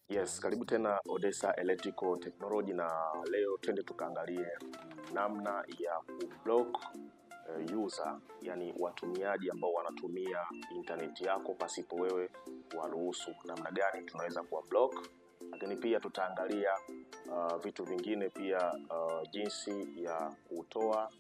Yes, karibu tena Odessa Electrical Technology, na leo twende tukaangalie namna ya kublock user, yani watumiaji ambao wanatumia internet yako pasipo wewe kuwaruhusu. Namna gani tunaweza kuwa block, lakini pia tutaangalia vitu vingine pia, jinsi ya kutoa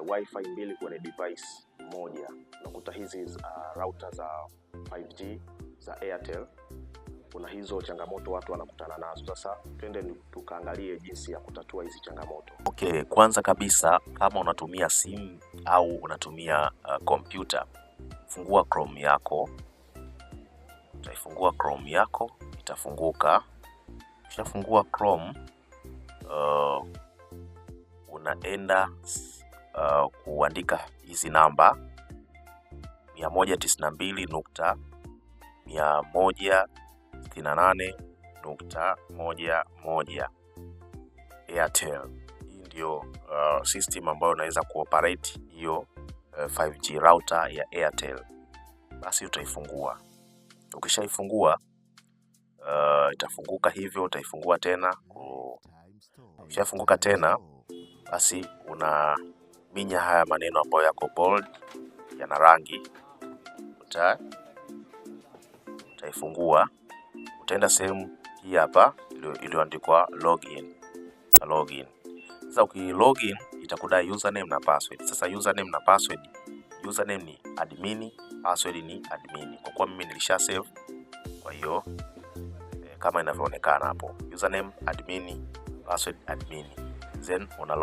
wifi mbili kwenye device moja. Unakuta hizi router za 5G za Airtel, kuna hizo changamoto watu wanakutana nazo. Sasa twende tukaangalie jinsi ya kutatua hizi changamoto. Okay, kwanza kabisa kama unatumia simu au unatumia kompyuta, fungua Chrome yako. Utaifungua Chrome yako, itafunguka. Ukishafungua Chrome, unaenda kuandika hizi namba 192.168.11 Airtel. Hii ndio system ambayo unaweza kuoperate hiyo 5G router ya Airtel. Basi utaifungua. Ukishaifungua itafunguka hivyo, utaifungua tena. Ukishafunguka tena, basi unaminya haya maneno ambayo yako bold, yana rangi. Utaifungua, utaenda sehemu hii hapa iliyoandikwa login. Sasa ukilogin itakudai username na password. Sasa username na password, username ni admin, password ni admin. Kwa kuwa mimi nilisha save, kwa hiyo kama inavyoonekana hapo, username admin, password admin. Then una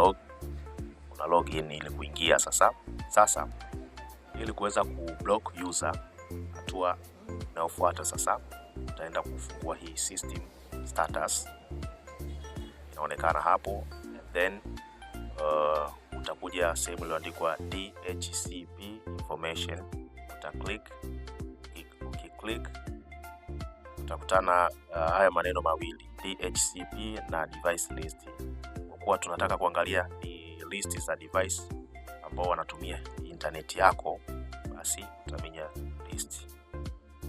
login ili kuingia. Sasa ili kuweza kublock user, hatua inayofuata sasa, utaenda kufungua hii system status, inaonekana hapo. Then utakuja sehemu iliyoandikwa DHCP information, ukiclick utakutana haya maneno mawili, DHCP na device list. Kwa kuwa tunataka kuangalia ni list za device ambao wanatumia internet yako, basi utaminya list.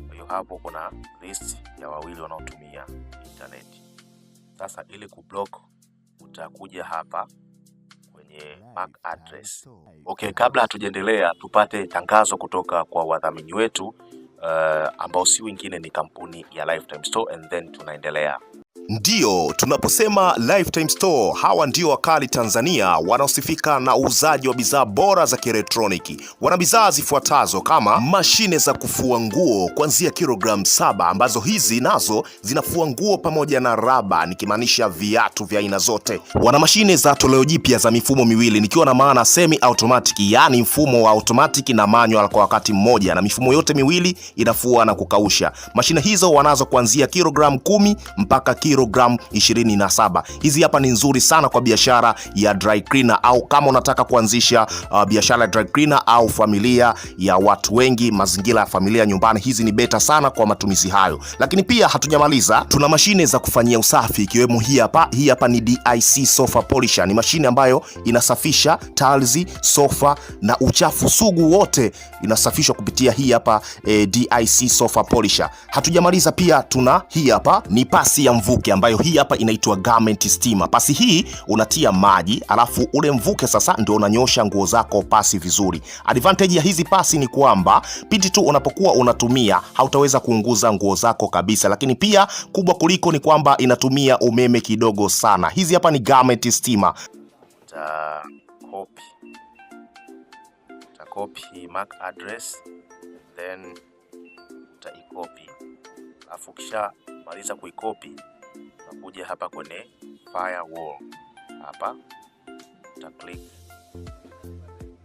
Kwa hiyo hapo kuna list ya wawili wanaotumia internet. Sasa ili kublock, utakuja hapa kwenye MAC address. Okay, kabla hatujaendelea, tupate tangazo kutoka kwa wadhamini wetu ambao si wengine ni kampuni ya Lifetime Store, and then tunaendelea. Ndiyo, tunaposema Lifetime Store, hawa ndio wakali Tanzania wanaosifika na uuzaji wa bidhaa bora za kielektroniki. Wana bidhaa zifuatazo kama mashine za kufua nguo kuanzia kilogramu 7, ambazo hizi nazo zinafua nguo pamoja na raba, nikimaanisha viatu vya aina zote. Wana mashine za toleo jipya za mifumo miwili, nikiwa na maana semi automatic, yani mfumo wa automatic na manual kwa wakati mmoja, na mifumo yote miwili inafua na kukausha. Mashine hizo wanazo kuanzia kilogramu 10 mpaka kilogramu 27. Hizi hapa ni nzuri sana kwa biashara ya dry cleaner, au kama unataka kuanzisha biashara ya dry cleaner au familia ya watu wengi, mazingira ya familia nyumbani, hizi ni beta sana kwa matumizi hayo. Lakini pia hatujamaliza, tuna mashine za kufanyia usafi, ikiwemo hii hapa ni DIC Sofa Polisher. Ni mashine ambayo inasafisha tiles, sofa na uchafu sugu wote, inasafishwa kupitia hii hapa DIC Sofa Polisher. Hatujamaliza, pia tuna hii hapa ni pasi ya mvuke, ambayo hii hapa inaitwa garment steamer. Pasi hii unatia maji, alafu ule mvuke sasa ndio unanyosha nguo zako pasi vizuri. Advantage ya hizi pasi ni kwamba pindi tu unapokuwa unatumia hautaweza kuunguza nguo zako kabisa, lakini pia kubwa kuliko ni kwamba inatumia umeme kidogo sana. Hizi hapa ni garment steamer. Copy MAC address, then utaicopy. Alafu kisha maliza kuicopy, unakuja hapa kwenye firewall. Hapa uta click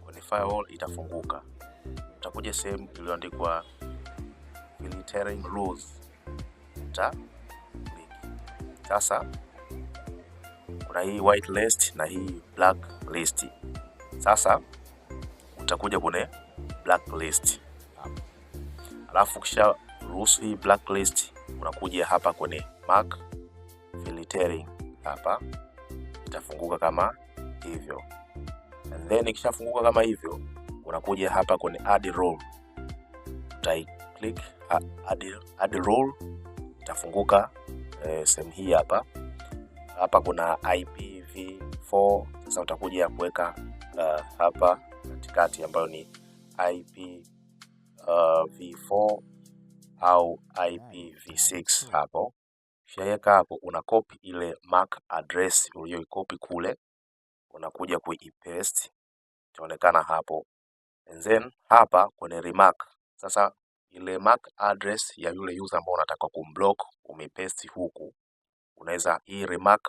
kwenye firewall, itafunguka. Utakuja sehemu iliyoandikwa filtering rules, uta click. Sasa kuna hii white list na hii black list. Sasa utakuja kwenye blacklist. Alafu kisha ruhusu hii blacklist, unakuja hapa kwenye MAC filtering. Hapa itafunguka kama hivyo, and then ikishafunguka kama hivyo, unakuja hapa kwenye add rule. utai click add rule, itafunguka sehemu hii hapa. Hapa kuna IPv4. Sasa utakuja kuweka hapa katikati ambayo ni IPv4 au IPv6 hapo. Ukishaweka hapo, una copy ile MAC address uliyoikopi kule, unakuja kuipaste, itaonekana hapo. And then hapa kwenye remark, sasa ile MAC address ya yule user ambao unataka kumblock umepaste huku. Unaweza hii remark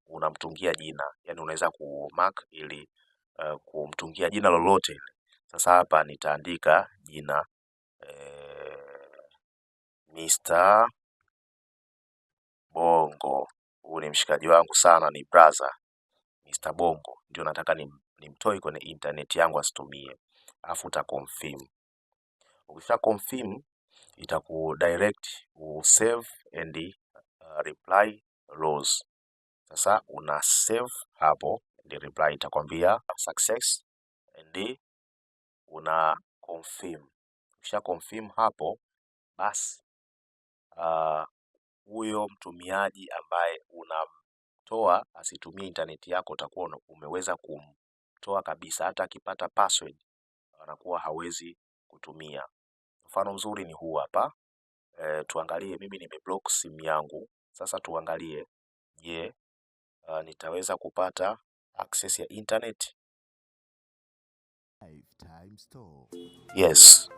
unamtungia jina, yani unaweza kumark ili kumtungia jina lolote. Sasa hapa nitaandika jina Mr. Bongo. Huyu ni mshikaji wangu sana, ni brother Mr. Bongo, ndio nataka nimtoe kwenye internet yangu asitumie. Alafu uta confirm. Ukisha confirm itakudirect save and reply rows. Sasa una save hapo, and reply itakwambia success, and una confirm. Ukisha confirm hapo, basi huyo mtumiaji ambaye unamtoa asitumie intaneti yako utakuwa umeweza kumtoa kabisa. Hata akipata password anakuwa hawezi kutumia. Mfano mzuri ni huu hapa. Tuangalie, mimi nimeblock simu yangu. Sasa tuangalie, je, nitaweza kupata access ya internet? Yes,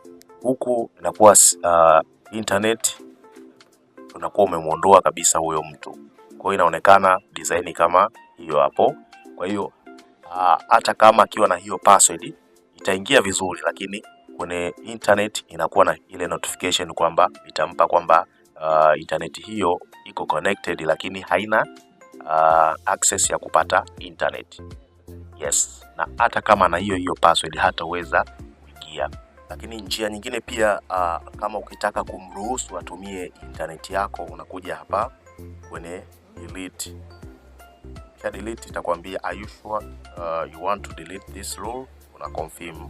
huku inakuwa internet unakuwa umemuondoa kabisa huyo mtu. Kwa hiyo inaonekana design kama hiyo hapo. Kwa hiyo hata kama akiwa na hiyo password itaingia vizuri, lakini kwenye internet inakuwa na ile notification kwamba itampa kwamba internet hiyo iko connected, lakini haina access ya kupata internet. Yes, na hata kama na hiyo password hataweza kuingia. Lakini njia nyingine pia, kama ukitaka kumruhusu atumie internet yako, unakuja hapa kwenye delete. Kisha delete itakwambia are you sure you want to delete this rule? Una confirm.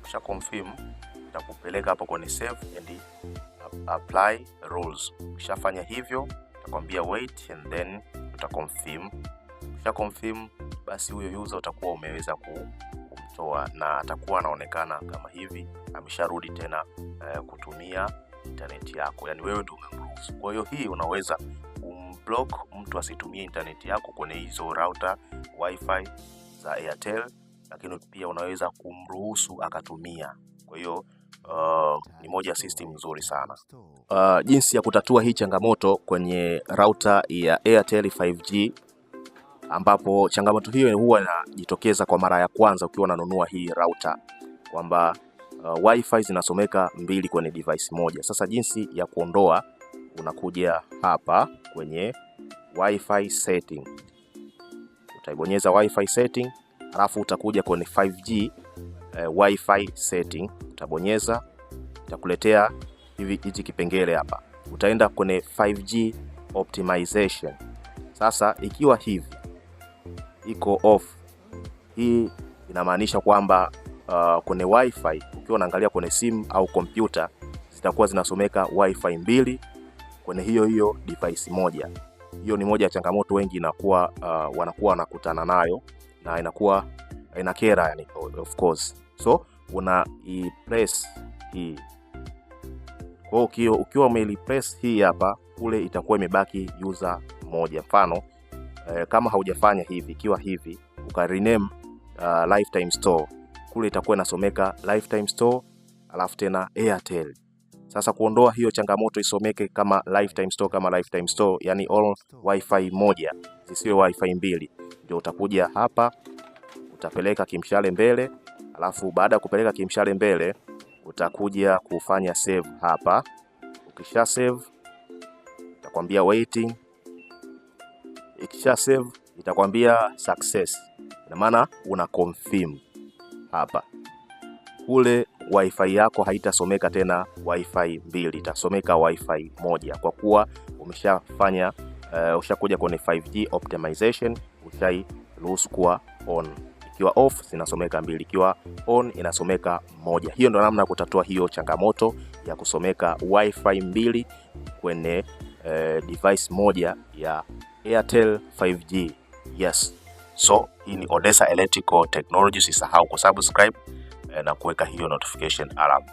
Kisha confirm itakupeleka hapo kwenye save and apply rules. Ukishafanya hivyo itakwambia wait, and then uta confirm. Kisha confirm, basi huyo user utakuwa umeweza kumtoa na atakuwa anaonekana kama hivi, amesharudi tena kutumia internet yako, yani wewe ndio umemruhusu. Kwa hiyo hii unaweza kumblock mtu asitumie internet yako kwenye hizo router wifi za Airtel, lakini pia unaweza kumruhusu akatumia. Kwa hiyo ni moja system nzuri sana. Jinsi ya kutatua hii changamoto kwenye router ya Airtel 5G, ambapo changamoto hiyo huwa inajitokeza kwa mara ya kwanza ukiwa unanunua hii router, kwamba wifi zinasomeka mbili kwenye device moja. Sasa jinsi ya kuondoa, unakuja hapa kwenye wifi setting, utaibonyeza wifi setting, alafu utakuja kwenye 5G wifi setting, utabonyeza, itakuletea hichi kipengele hapa. Utaenda kwenye 5G optimization. Sasa ikiwa hivi iko off, hii inamaanisha kwamba kwenye wifi ukiwa unaangalia kwenye simu au kompyuta zitakuwa zinasomeka wifi mbili kwenye hiyo device moja. Hiyo ni moja ya changamoto wengi inakuwa wanakuwa wanakutana nayo, na inakuwa inakera, yani of course. So una press hii. Kwa hiyo ukiwa umepress hii hapa, kule itakuwa imebaki user mmoja. Mfano kama haujafanya hivi, ikiwa hivi uka rename Lifetime Store, kule itakuwa inasomeka Lifetime Store alafu tena Airtel. Sasa kuondoa hiyo changamoto isomeke kama Lifetime Store, yani all wifi moja zisiwe wifi mbili, ndio utakuja hapa, utapeleka kimshale mbele, alafu baada ya kupeleka kimshale mbele utakuja kufanya save hapa. Ukisha save itakwambia waiting. Ikisha save itakwambia success, ina maana una confirm hapa. Kule wifi yako haitasomeka tena wifi mbili, itasomeka wifi moja, kwa kuwa umeshafanya ushakuja kwenye 5G optimization, ushairuhusu kuwa on. Ikiwa off zinasomeka mbili, ikiwa on inasomeka moja. Hiyo ndio namna ya kutatua hiyo changamoto ya kusomeka wifi mbili kwenye device moja ya Airtel 5G. Yes. So hii ni Odessa Electrical Technology. Usisahau kusubscribe na kuweka hiyo notification alarm.